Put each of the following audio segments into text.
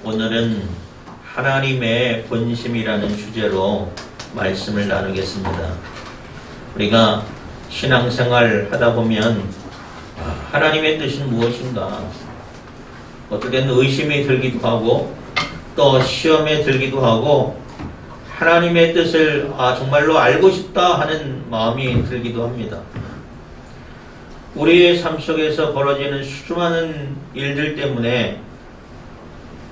오늘은 하나님의 본심이라는 주제로 말씀을 나누겠습니다. 우리가 신앙생활 하다 보면 하나님의 뜻은 무엇인가? 어떨 때는 의심이 들기도 하고 또 시험에 들기도 하고 하나님의 뜻을 정말로 알고 싶다 하는 마음이 들기도 합니다. 우리의 삶 속에서 벌어지는 수많은 일들 때문에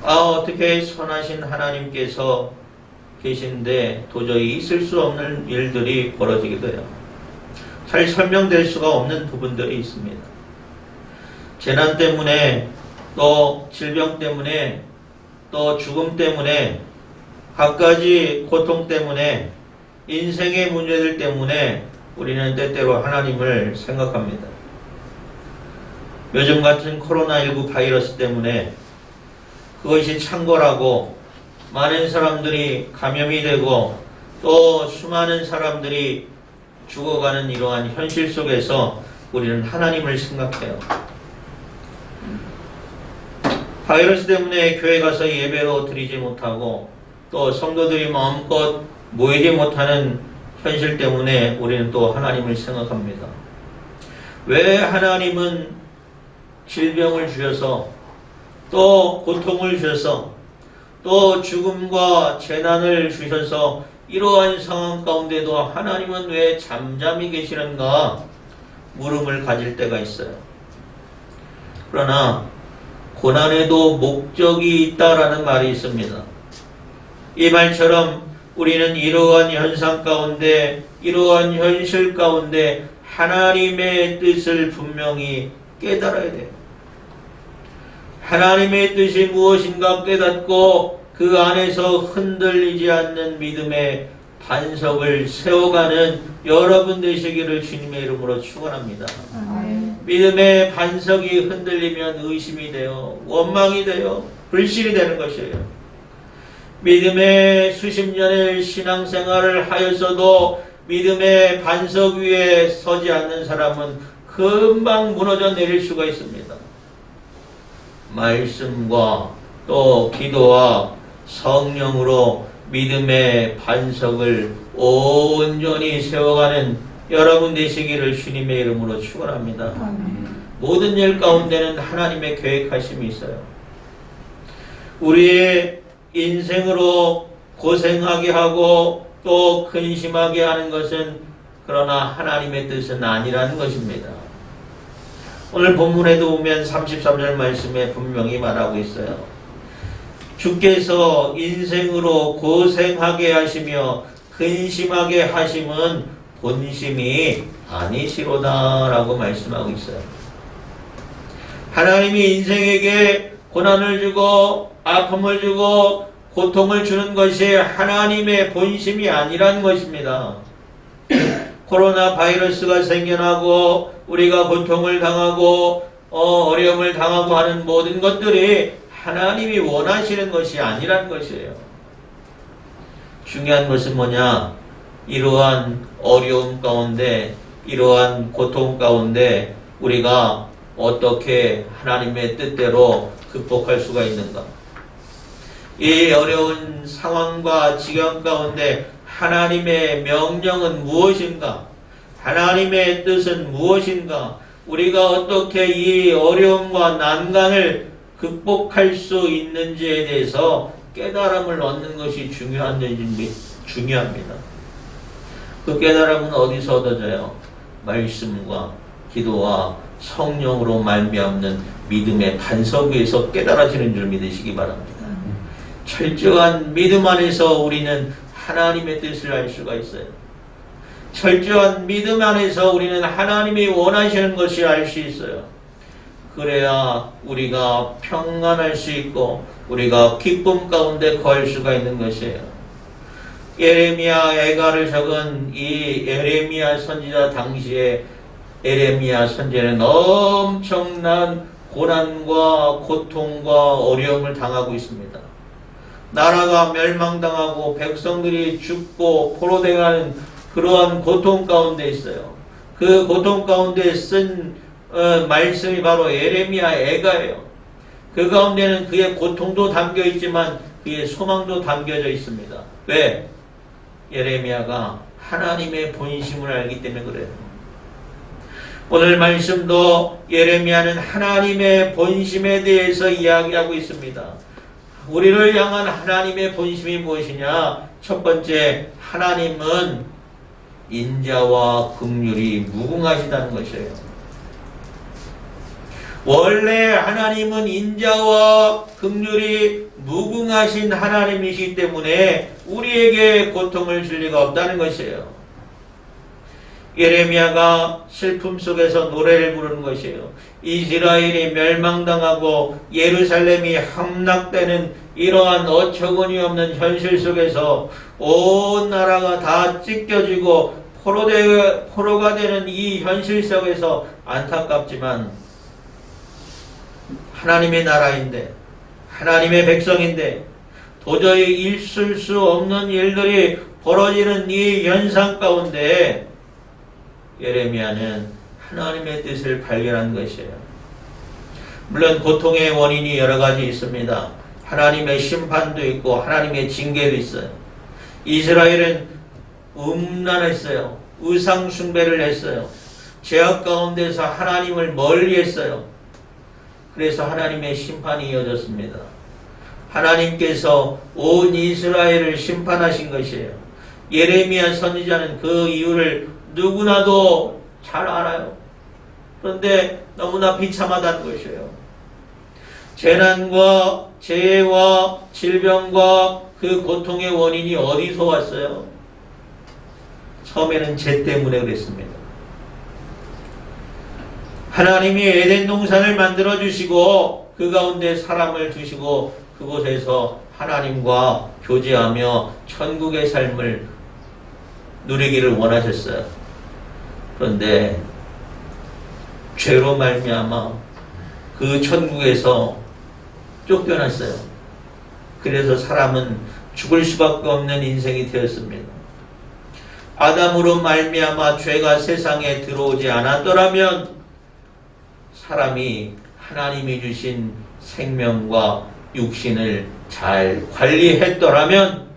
어떻게 선하신 하나님께서 계신데 도저히 있을 수 없는 일들이 벌어지기도 해요. 잘 설명될 수가 없는 부분들이 있습니다. 재난 때문에 또 질병 때문에 또 죽음 때문에 갖가지 고통 때문에 인생의 문제들 때문에 우리는 때때로 하나님을 생각합니다. 요즘 같은 코로나19 바이러스 때문에 그것이 창궐하고 많은 사람들이 감염이 되고 또 수많은 사람들이 죽어가는 이러한 현실 속에서 우리는 하나님을 생각해요. 바이러스 때문에 교회 가서 예배로 드리지 못하고 또 성도들이 마음껏 모이지 못하는 현실 때문에 우리는 또 하나님을 생각합니다. 왜 하나님은 질병을 주셔서 또 고통을 주셔서 또 죽음과 재난을 주셔서 이러한 상황 가운데도 하나님은 왜 잠잠히 계시는가 물음을 가질 때가 있어요. 그러나 고난에도 목적이 있다라는 말이 있습니다. 이 말처럼 우리는 이러한 현상 가운데 이러한 현실 가운데 하나님의 뜻을 분명히 깨달아야 돼요. 하나님의 뜻이 무엇인가 깨닫고 그 안에서 흔들리지 않는 믿음의 반석을 세워가는 여러분 되시기를 주님의 이름으로 축원합니다. 믿음의 반석이 흔들리면 의심이 돼요. 원망이 돼요. 불신이 되는 것이에요. 믿음의 수십 년의 신앙생활을 하였어도 믿음의 반석 위에 서지 않는 사람은 금방 무너져 내릴 수가 있습니다. 말씀과 또 기도와 성령으로 믿음의 반석을 온전히 세워가는 여러분 되시기를 주님의 이름으로 축원합니다. 모든 일 가운데는 하나님의 계획하심이 있어요. 우리의 인생으로 고생하게 하고 또 근심하게 하는 것은 그러나 하나님의 뜻은 아니라는 것입니다. 오늘 본문에도 보면 33절 말씀에 분명히 말하고 있어요. 주께서 인생으로 고생하게 하시며 근심하게 하심은 본심이 아니시로다 라고 말씀하고 있어요. 하나님이 인생에게 고난을 주고 아픔을 주고 고통을 주는 것이 하나님의 본심이 아니라는 것입니다. 코로나 바이러스가 생겨나고 우리가 고통을 당하고 어려움을 당하고 하는 모든 것들이 하나님이 원하시는 것이 아니라는 것이에요. 중요한 것은 뭐냐? 이러한 어려움 가운데 이러한 고통 가운데 우리가 어떻게 하나님의 뜻대로 극복할 수가 있는가? 이 어려운 상황과 지경 가운데 하나님의 명령은 무엇인가? 하나님의 뜻은 무엇인가? 우리가 어떻게 이 어려움과 난간을 극복할 수 있는지에 대해서 깨달음을 얻는 것이 중요합니다. 그 깨달음은 어디서 얻어져요? 말씀과 기도와 성령으로 말미암는 믿음의 반석 위에서 깨달아지는 줄 믿으시기 바랍니다. 철저한 믿음 안에서 우리는 하나님의 뜻을 알 수가 있어요. 철저한 믿음 안에서 우리는 하나님이 원하시는 것을 알 수 있어요. 그래야 우리가 평안할 수 있고 우리가 기쁨 가운데 거할 수가 있는 것이에요. 예레미야 애가를 적은 이 예레미야 선지자 당시에 예레미야 선지자는 엄청난 고난과 고통과 어려움을 당하고 있습니다. 나라가 멸망당하고 백성들이 죽고 포로되어가는 그러한 고통 가운데 있어요. 그 고통 가운데 쓴 말씀이 바로 예레미야 애가예요. 그 가운데는 그의 고통도 담겨 있지만 그의 소망도 담겨져 있습니다. 왜? 예레미야가 하나님의 본심을 알기 때문에 그래요. 오늘 말씀도 예레미야는 하나님의 본심에 대해서 이야기하고 있습니다. 우리를 향한 하나님의 본심이 무엇이냐? 첫 번째, 하나님은 인자와 긍휼이 무궁하시다는 것이에요. 원래 하나님은 인자와 긍휼이 무궁하신 하나님이시기 때문에 우리에게 고통을 줄 리가 없다는 것이에요. 예레미야가 슬픔 속에서 노래를 부르는 것이에요. 이스라엘이 멸망당하고 예루살렘이 함락되는 이러한 어처구니 없는 현실 속에서 온 나라가 다 찢겨지고 포로가 되는 이 현실 속에서 안타깝지만 하나님의 나라인데, 하나님의 백성인데 도저히 있을 수 없는 일들이 벌어지는 이 현상 가운데 예레미야는 하나님의 뜻을 발견한 것이에요. 물론 고통의 원인이 여러 가지 있습니다. 하나님의 심판도 있고 하나님의 징계도 있어요. 이스라엘은 음란했어요. 의상 숭배를 했어요. 죄악 가운데서 하나님을 멀리했어요. 그래서 하나님의 심판이 이어졌습니다. 하나님께서 온 이스라엘을 심판하신 것이에요. 예레미야 선지자는 그 이유를 누구나도 잘 알아요. 그런데 너무나 비참하다는 것이에요. 재난과 재해와 질병과 그 고통의 원인이 어디서 왔어요? 처음에는 죄 때문에 그랬습니다. 하나님이 에덴 동산을 만들어 주시고 그 가운데 사람을 두시고 그곳에서 하나님과 교제하며 천국의 삶을 누리기를 원하셨어요. 그런데 죄로 말미암아 그 천국에서 쫓겨났어요. 그래서 사람은 죽을 수밖에 없는 인생이 되었습니다. 아담으로 말미암아 죄가 세상에 들어오지 않았더라면 사람이 하나님이 주신 생명과 육신을 잘 관리했더라면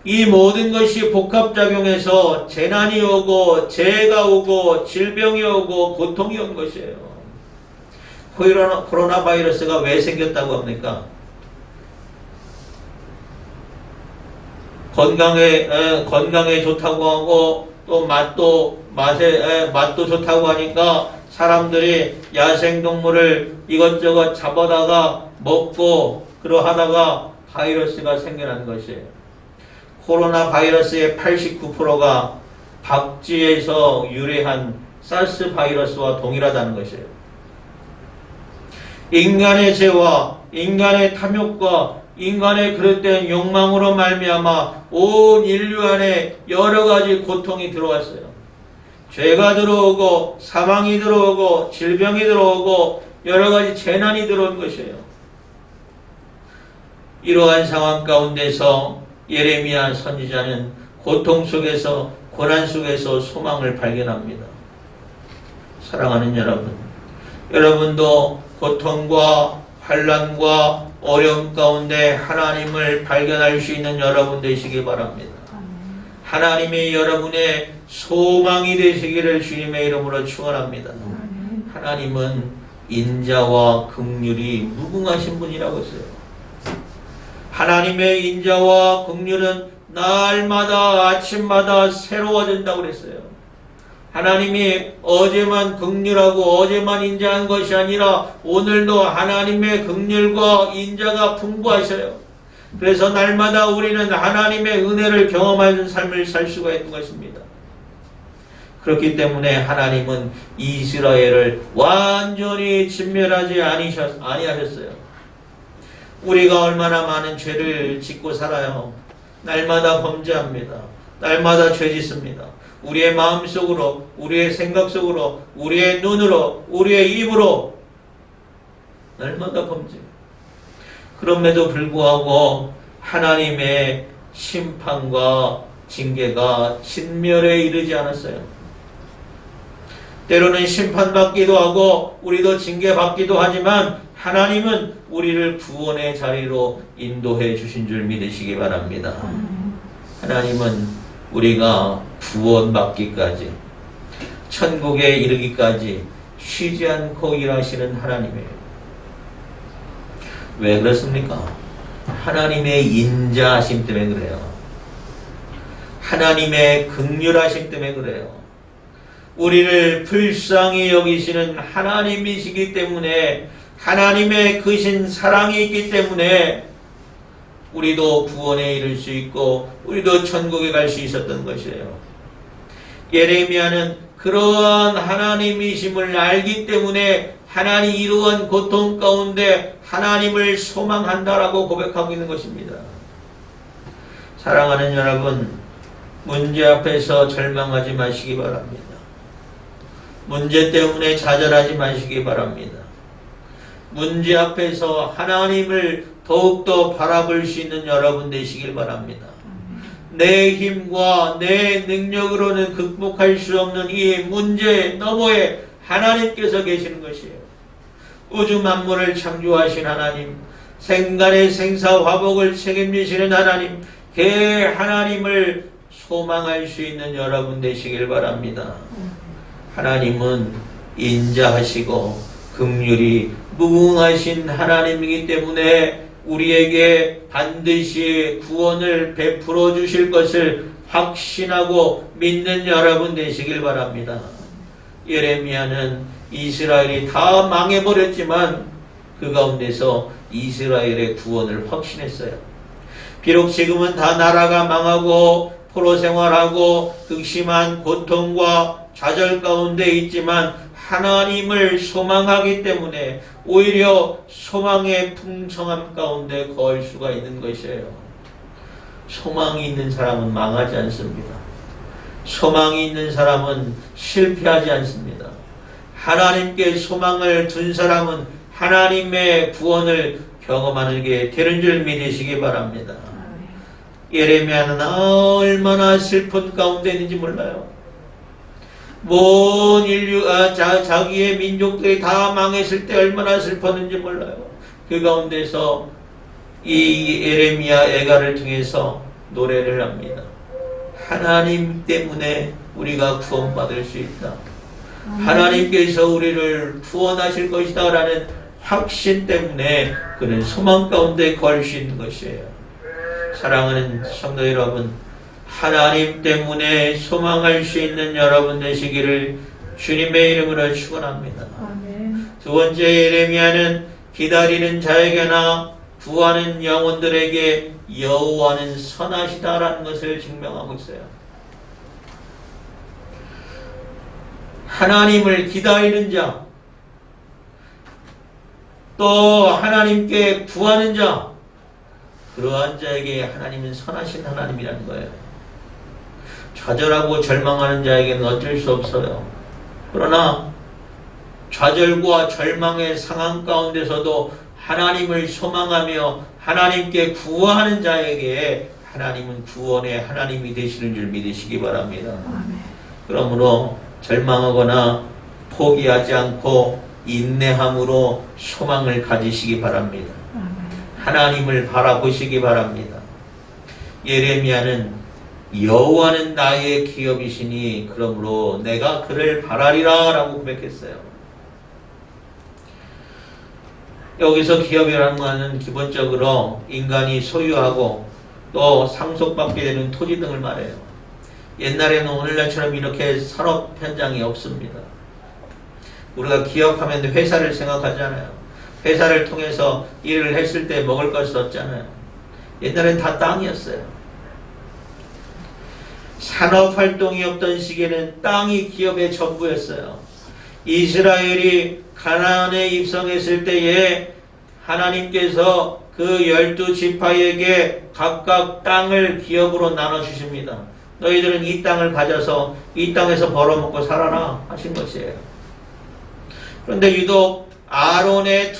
이 모든 것이 복합작용해서 재난이 오고 재해가 오고 질병이 오고 고통이 온 것이에요. 코로나 바이러스가 왜 생겼다고 합니까? 건강에 좋다고 하고 또 맛도 좋다고 하니까 사람들이 야생동물을 이것저것 잡아다가 먹고 그러하다가 바이러스가 생겨난 것이에요. 코로나 바이러스의 89%가 박쥐에서 유래한 사스 바이러스와 동일하다는 것이에요. 인간의 죄와 인간의 탐욕과 인간의 그릇된 욕망으로 말미암아 온 인류 안에 여러 가지 고통이 들어왔어요. 죄가 들어오고 사망이 들어오고 질병이 들어오고 여러 가지 재난이 들어온 것이에요. 이러한 상황 가운데서 예레미야 선지자는 고통 속에서 고난 속에서 소망을 발견합니다. 사랑하는 여러분, 여러분도 고통과 환난과 어려움 가운데 하나님을 발견할 수 있는 여러분 되시기 바랍니다. 하나님이 여러분의 소망이 되시기를 주님의 이름으로 축원합니다. 하나님은 인자와 긍휼이 무궁하신 분이라고 했어요. 하나님의 인자와 긍휼은 날마다 아침마다 새로워진다고 그랬어요. 하나님이 어제만 긍휼하고 어제만 인자한 것이 아니라 오늘도 하나님의 긍휼과 인자가 풍부하셔요. 그래서 날마다 우리는 하나님의 은혜를 경험하는 삶을 살 수가 있는 것입니다. 그렇기 때문에 하나님은 이스라엘을 완전히 진멸하지 아니하셨어요. 우리가 얼마나 많은 죄를 짓고 살아요. 날마다 범죄합니다. 날마다 죄 짓습니다. 우리의 마음속으로, 우리의 생각 속으로, 우리의 눈으로, 우리의 입으로 날마다 범죄. 그럼에도 불구하고 하나님의 심판과 징계가 진멸에 이르지 않았어요. 때로는 심판받기도 하고 우리도 징계받기도 하지만 하나님은 우리를 구원의 자리로 인도해 주신 줄 믿으시기 바랍니다. 하나님은 우리가 구원받기까지 천국에 이르기까지 쉬지 않고 일하시는 하나님이에요. 왜 그렇습니까? 하나님의 인자하심 때문에 그래요. 하나님의 긍휼하심 때문에 그래요. 우리를 불쌍히 여기시는 하나님이시기 때문에, 하나님의 크신 사랑이 있기 때문에 우리도 구원에 이를 수 있고 우리도 천국에 갈 수 있었던 것이에요. 예레미야는 그러한 하나님이심을 알기 때문에 하나님 이러한 고통 가운데 하나님을 소망한다라고 고백하고 있는 것입니다. 사랑하는 여러분, 문제 앞에서 절망하지 마시기 바랍니다. 문제 때문에 좌절하지 마시기 바랍니다. 문제 앞에서 하나님을 더욱더 바라볼 수 있는 여러분 되시길 바랍니다. 내 힘과 내 능력으로는 극복할 수 없는 이 문제 너머에 하나님께서 계시는 것이에요. 우주 만물을 창조하신 하나님, 생간의 생사화복을 책임지시는 하나님, 그 하나님을 소망할 수 있는 여러분 되시길 바랍니다. 하나님은 인자하시고 긍휼이 무궁하신 하나님이기 때문에 우리에게 반드시 구원을 베풀어 주실 것을 확신하고 믿는 여러분 되시길 바랍니다. 예레미야는 이스라엘이 다 망해버렸지만 그 가운데서 이스라엘의 구원을 확신했어요. 비록 지금은 다 나라가 망하고 포로 생활하고 극심한 고통과 좌절 가운데 있지만 하나님을 소망하기 때문에 오히려 소망의 풍성함 가운데 거할 수가 있는 것이에요. 소망이 있는 사람은 망하지 않습니다. 소망이 있는 사람은 실패하지 않습니다. 하나님께 소망을 둔 사람은 하나님의 구원을 경험하는 게 되는 줄 믿으시기 바랍니다. 예레미야는 얼마나 슬픈 가운데 있는지 몰라요. 온 인류가 자기의 민족들이 다 망했을 때 얼마나 슬펐는지 몰라요. 그 가운데서 이 예레미야 애가를 통해서 노래를 합니다. 하나님 때문에 우리가 구원받을 수 있다. 하나님께서 우리를 구원하실 것이다 라는 확신 때문에 그는 소망 가운데 거할 수 있는 것이에요. 사랑하는 성도 여러분, 하나님 때문에 소망할 수 있는 여러분 되시기를 주님의 이름으로 축원합니다. 두 번째, 예레미야는 기다리는 자에게나 구하는 영혼들에게 여호와는 선하시다라는 것을 증명하고 있어요. 하나님을 기다리는 자, 또 하나님께 구하는 자, 그러한 자에게 하나님은 선하신 하나님이라는 거예요. 좌절하고 절망하는 자에게는 어쩔 수 없어요. 그러나 좌절과 절망의 상황 가운데서도 하나님을 소망하며 하나님께 구하는 자에게 하나님은 구원의 하나님이 되시는 줄 믿으시기 바랍니다. 그러므로 절망하거나 포기하지 않고 인내함으로 소망을 가지시기 바랍니다. 하나님을 바라보시기 바랍니다. 예레미야는 여호와는 나의 기업이시니 그러므로 내가 그를 바라리라 라고 고백했어요. 여기서 기업이라는 것은 기본적으로 인간이 소유하고 또 상속받게 되는 토지 등을 말해요. 옛날에는 오늘날처럼 이렇게 산업 현장이 없습니다. 우리가 기업하면 회사를 생각하잖아요. 회사를 통해서 일을 했을 때 먹을 것이 없잖아요. 옛날엔 다 땅이었어요. 산업활동이 없던 시기에는 땅이 기업의 전부였어요. 이스라엘이 가나안에 입성했을 때에 하나님께서 그 12지파에게 각각 땅을 기업으로 나눠주십니다. 너희들은 이 땅을 가져서 이 땅에서 벌어먹고 살아라 하신 것이에요. 그런데 유독 아론의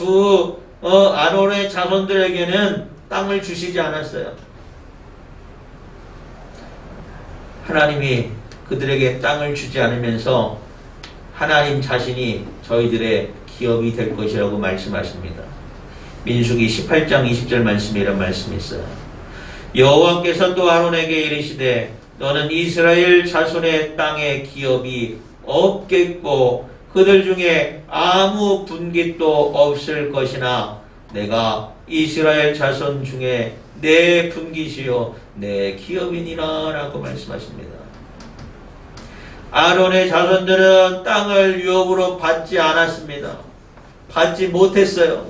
아론의 자손들에게는 땅을 주시지 않았어요. 하나님이 그들에게 땅을 주지 않으면서 하나님 자신이 저희들의 기업이 될 것이라고 말씀하십니다. 민수기 18장 20절 말씀에 이런 말씀이 있어요. 여호와께서 또 아론에게 이르시되 너는 이스라엘 자손의 땅에 기업이 없겠고 그들 중에 아무 분깃도 없을 것이나 내가 이스라엘 자손 중에 내 분깃이요 내 기업이니라 라고 말씀하십니다. 아론의 자손들은 땅을 유업으로 받지 않았습니다. 받지 못했어요.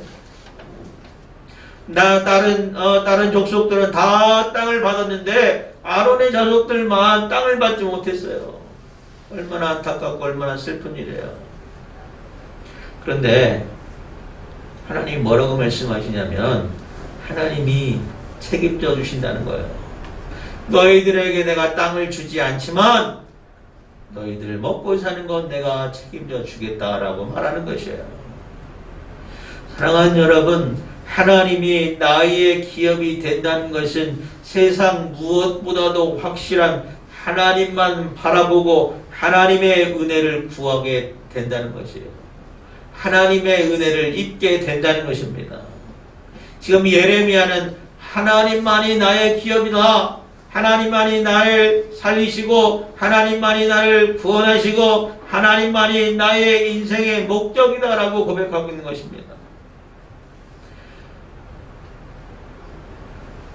다른 족속들은 다 땅을 받았는데 아론의 자손들만 땅을 받지 못했어요. 얼마나 안타깝고 얼마나 슬픈 일이에요. 그런데 하나님이 뭐라고 말씀하시냐면 하나님이 책임져 주신다는 거예요. 너희들에게 내가 땅을 주지 않지만 너희들 먹고 사는 건 내가 책임져 주겠다라고 말하는 것이에요. 사랑하는 여러분, 하나님이 나의 기업이 된다는 것은 세상 무엇보다도 확실한 하나님만 바라보고 하나님의 은혜를 구하게 된다는 것이에요. 하나님의 은혜를 입게 된다는 것입니다. 지금 예레미야는 하나님만이 나의 기업이다. 하나님만이 나를 살리시고 하나님만이 나를 구원하시고 하나님만이 나의 인생의 목적이다 라고 고백하고 있는 것입니다.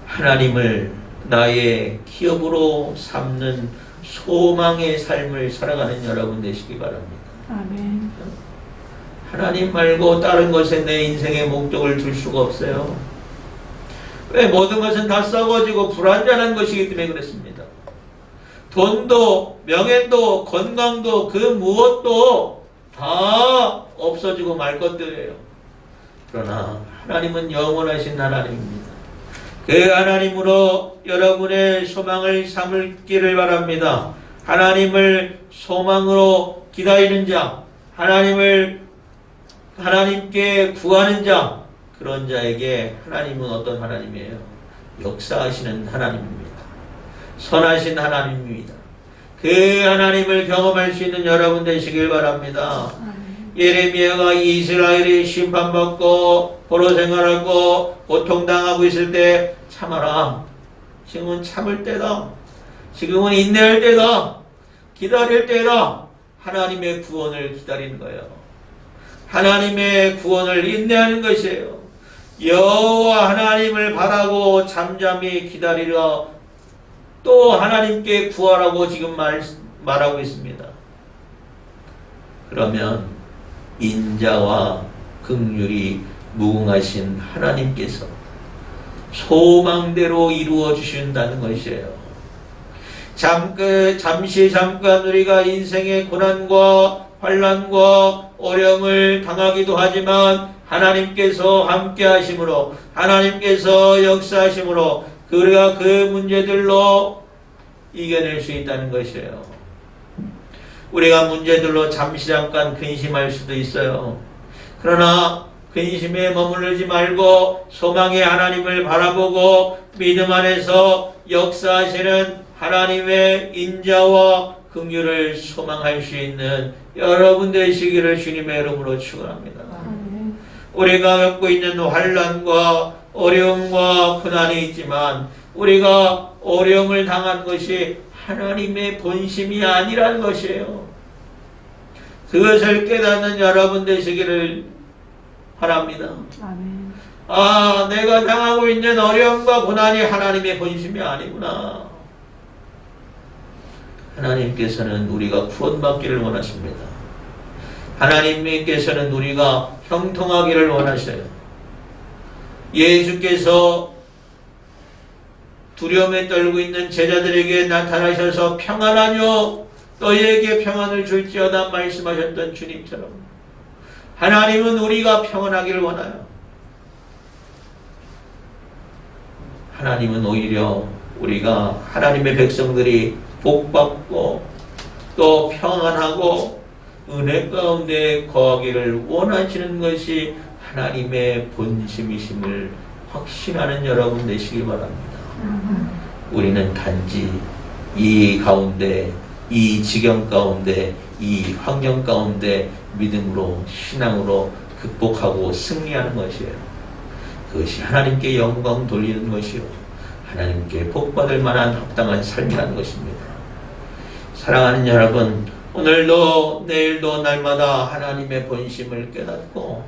하나님을 나의 기업으로 삼는 소망의 삶을 살아가는 여러분 되시기 바랍니다. 아멘. 하나님 말고 다른 것에 내 인생의 목적을 둘 수가 없어요. 왜? 모든 것은 다 썩어지고 불완전한 것이기 때문에 그렇습니다. 돈도 명예도 건강도 그 무엇도 다 없어지고 말 것들이에요. 그러나 하나님은 영원하신 하나님입니다. 그 하나님으로 여러분의 소망을 삼기를 바랍니다. 하나님을 소망으로 기다리는 자, 하나님께 구하는 자, 그런 자에게 하나님은 어떤 하나님이에요? 역사하시는 하나님입니다. 선하신 하나님입니다. 그 하나님을 경험할 수 있는 여러분 되시길 바랍니다. 예레미야가 이스라엘이 심판받고 포로 생활하고 고통당하고 있을 때 참아라. 지금은 참을 때다. 지금은 인내할 때다. 기다릴 때다. 하나님의 구원을 기다리는 거예요. 하나님의 구원을 인내하는 것이에요. 여호와 하나님을 바라고 잠잠히 기다리려 또 하나님께 구하라고 지금 말하고 있습니다. 그러면 인자와 긍휼이 무궁하신 하나님께서 소망대로 이루어 주신다는 것이에요. 잠시 우리가 인생의 고난과 환난과 어려움을 당하기도 하지만 하나님께서 함께 하심으로 하나님께서 역사하심으로 우리가 그 문제들로 이겨낼 수 있다는 것이에요. 우리가 문제들로 잠깐 근심할 수도 있어요. 그러나 근심에 머무르지 말고 소망의 하나님을 바라보고 믿음 안에서 역사하시는 하나님의 인자와 긍휼을 소망할 수 있는 여러분 되시기를 주님의 이름으로 축원합니다. 우리가 겪고 있는 환난과 어려움과 고난이 있지만 우리가 어려움을 당한 것이 하나님의 본심이 아니라는 것이에요. 그것을 깨닫는 여러분 되시기를 바랍니다. 아멘. 아, 내가 당하고 있는 어려움과 고난이 하나님의 본심이 아니구나. 하나님께서는 우리가 구원받기를 원하십니다. 하나님께서는 우리가 형통하기를 원하셔요. 예수께서 두려움에 떨고 있는 제자들에게 나타나셔서 평안하뇨 너희에게 평안을 줄지어다 말씀하셨던 주님처럼 하나님은 우리가 평안하기를 원해요. 하나님은 오히려 우리가 하나님의 백성들이 복받고 또 평안하고 은혜 가운데 거하기를 원하시는 것이 하나님의 본심이심을 확신하는 여러분 되시길 바랍니다. 우리는 단지 이 가운데, 이 지경 가운데, 이 환경 가운데 믿음으로 신앙으로 극복하고 승리하는 것이에요. 그것이 하나님께 영광 돌리는 것이요 하나님께 복받을 만한 합당한 삶이라는 것입니다. 사랑하는 여러분, 오늘도 내일도 날마다 하나님의 본심을 깨닫고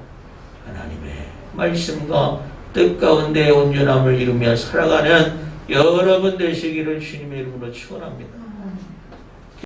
하나님의 말씀과 뜻 가운데 온전함을 이루며 살아가는 여러분 되시기를 주님의 이름으로 축원합니다.